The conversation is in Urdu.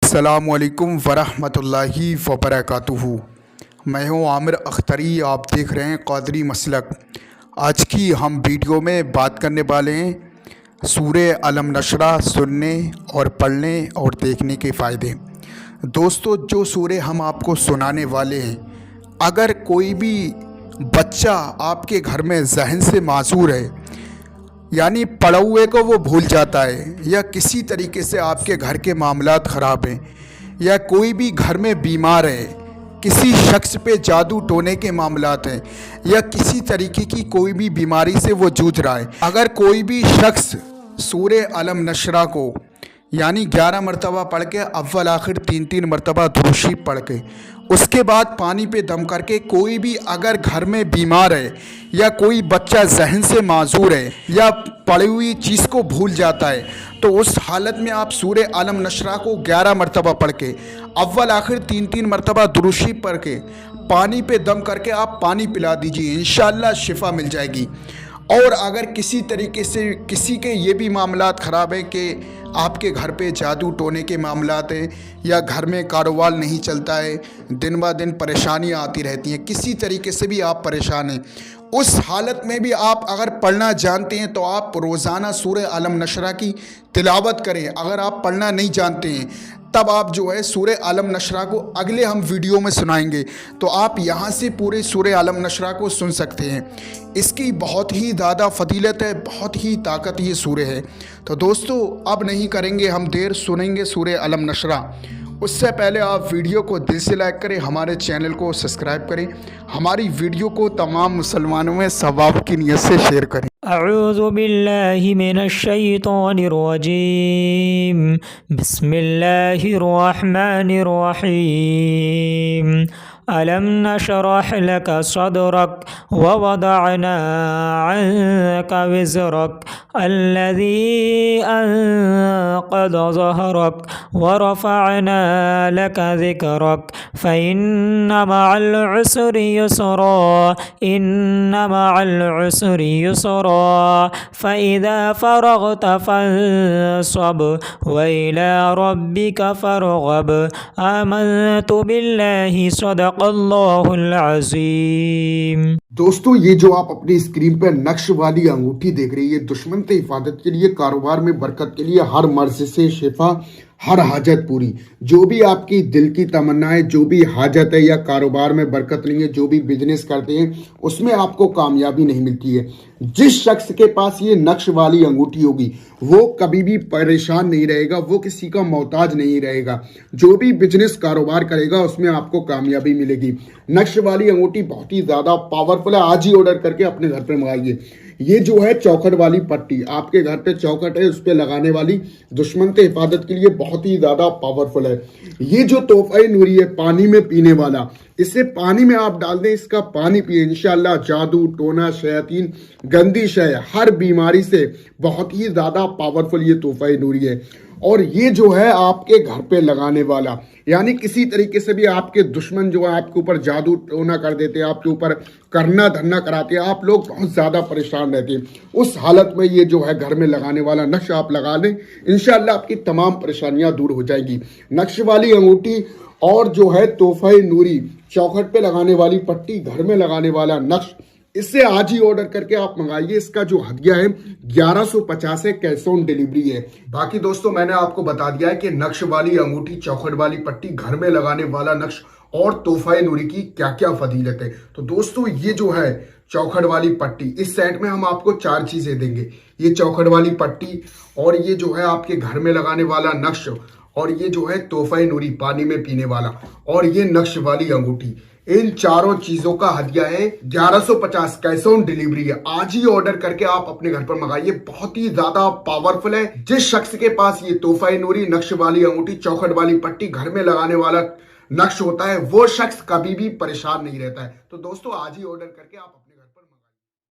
السلام علیکم ورحمۃ اللہ وبرکاتہ۔ میں ہوں عامر اختری، آپ دیکھ رہے ہیں قادری مسلک۔ آج کی ہم ویڈیو میں بات کرنے والے ہیں سورہ علم نشرہ سننے اور پڑھنے اور دیکھنے کے فائدے۔ دوستو، جو سورہ ہم آپ کو سنانے والے ہیں، اگر کوئی بھی بچہ آپ کے گھر میں ذہن سے معذور ہے، یعنی پڑھے ہوئے کو وہ بھول جاتا ہے، یا کسی طریقے سے آپ کے گھر کے معاملات خراب ہیں، یا کوئی بھی گھر میں بیمار ہے، کسی شخص پہ جادو ٹونے کے معاملات ہیں، یا کسی طریقے کی کوئی بھی بیماری سے وہ جوجھ رہا ہے، اگر کوئی بھی شخص سورہ علم نشرہ کو یعنی 11 مرتبہ پڑھ کے اول آخر 3 مرتبہ درود شریف پڑھ کے اس کے بعد پانی پہ دم کر کے کوئی بھی اگر گھر میں بیمار ہے، یا کوئی بچہ ذہن سے معذور ہے، یا پڑھی ہوئی چیز کو بھول جاتا ہے، تو اس حالت میں آپ سورہ علم نشرہ کو 11 مرتبہ پڑھ کے اول آخر 3 مرتبہ درود شریف پڑھ کے پانی پہ دم کر کے آپ پانی پلا دیجیے، انشاءاللہ شفا مل جائے گی۔ اور اگر کسی طریقے سے کسی کے یہ بھی معاملات خراب ہیں کہ آپ کے گھر پہ جادو ٹونے کے معاملات ہیں، یا گھر میں کاروبار نہیں چلتا ہے، دن بہ دن پریشانیاں آتی رہتی ہیں، کسی طریقے سے بھی آپ پریشان ہیں، اس حالت میں بھی آپ اگر پڑھنا جانتے ہیں تو آپ روزانہ سورہ علم نشرہ کی تلاوت کریں۔ اگر آپ پڑھنا نہیں جانتے ہیں تب آپ جو ہے سورہ علم نشرہ کو اگلے ہم ویڈیو میں سنائیں گے، تو آپ یہاں سے پورے سورہ علم نشرہ کو سن سکتے ہیں۔ اس کی بہت ہی زیادہ فضیلت ہے، بہت ہی طاقت یہ سورہ ہے۔ تو دوستو، اب نہیں کریں گے ہم دیر، سنیں گے سورہ علم نشرہ۔ اس سے پہلے آپ ویڈیو کو دل سے لائک کریں، ہمارے چینل کو سبسکرائب کریں، ہماری ویڈیو کو تمام مسلمانوں میں ثواب کی نیت سے شیئر کریں۔ اعوذ باللہ من الشیطان الرجیم، بسم اللہ الرحمن الرحیم۔ ألم نشرح لك صدرك ووضعنا عنك وزرك الذي أنقض ظهرك ورفعنا لك ذكرك فإن مع العسر يسرا إن مع العسر يسرا فإذا فرغت فانصب وإلى ربك فارغب آمنت بالله صدق اللہ العظیم۔ دوستو، یہ جو آپ اپنی اسکرین پہ نقش والی انگوٹھی دیکھ رہی ہے، یہ دشمن سے حفاظت کے لیے، کاروبار میں برکت کے لیے، ہر مرض سے شفا، ہر حاجت پوری، جو بھی آپ کی دل کی تمنا ہے، جو بھی حاجت ہے، یا کاروبار میں برکت نہیں ہے، جو بھی بزنس کرتے ہیں اس میں آپ کو کامیابی نہیں ملتی ہے، جس شخص کے پاس یہ نقش والی انگوٹھی ہوگی وہ کبھی بھی پریشان نہیں رہے گا، وہ کسی کا محتاج نہیں رہے گا، جو بھی بزنس کاروبار کرے گا اس میں آپ کو کامیابی ملے گی۔ نقش والی انگوٹھی بہت ہی زیادہ پاورفل ہے، آج ہی آرڈر کر کے اپنے گھر پہ منگائیے۔ یہ جو ہے چوکھٹ والی پٹی، آپ کے گھر پہ چوکھٹ ہے اس پہ لگانے والی، دشمن سے حفاظت کے لیے بہت ہی زیادہ پاورفل ہے۔ یہ جو تحفہ نوری ہے پانی میں پینے والا، اسے پانی میں آپ ڈال دیں، اس کا پانی پیئے، انشاءاللہ جادو ٹونا شیاطین گندی شے ہر بیماری سے بہت ہی زیادہ پاورفل یہ تحفہ نوری ہے۔ اور یہ جو ہے آپ کے گھر پہ لگانے والا، یعنی کسی طریقے سے بھی آپ کے دشمن جو ہے آپ کے اوپر جادو ٹونا کر دیتے ہیں، آپ کے اوپر کرنا دھرنا کراتے ہیں، آپ لوگ بہت زیادہ پریشان رہتے ہیں، اس حالت میں یہ جو ہے گھر میں لگانے والا نقش آپ لگا لیں، انشاءاللہ آپ کی تمام پریشانیاں دور ہو جائیں گی۔ نقش والی انگوٹھی اور جو ہے تحفہ نوری، چوکھٹ پہ لگانے والی پٹی، گھر میں لگانے والا نقش، اس سے آج ہی آرڈر کر کے آپ منگائیے۔ اس کا جو ہدیہ ہے 1150 ہے، کیش آن ڈیلیوری ہے۔ باقی دوستو، میں نے آپ کو بتا دیا ہے کہ نقش والی انگوٹھی، چوکھٹ والی پٹی، گھر میں لگانے والا نقش اور تحفہ نوری کی کیا کیا فضیلت ہے۔ تو دوستو، یہ جو ہے چوکھٹ والی پٹی، اس سیٹ میں ہم آپ کو 4 چیزیں دیں گے۔ یہ چوکھٹ والی پٹی، اور یہ جو ہے آپ کے گھر میں لگانے والا نقش، اور یہ جو ہے تحفہ نوری پانی میں پینے والا، اور یہ نقش والی انگوٹھی، ان چاروں چیزوں کا ہدیہ ہے 1150، کیش آن ڈیلیوری ہے۔ آج ہی آرڈر کر کے آپ اپنے گھر پر منگائیے، بہت ہی زیادہ پاورفل ہے۔ جس شخص کے پاس یہ تحفہ نوری، نقش والی انگوٹھی، چوکھٹ والی پٹی، گھر میں لگانے والا نقش ہوتا ہے، وہ شخص کبھی بھی پریشان نہیں رہتا ہے۔ تو دوستو، آج ہی آرڈر کر کے آپ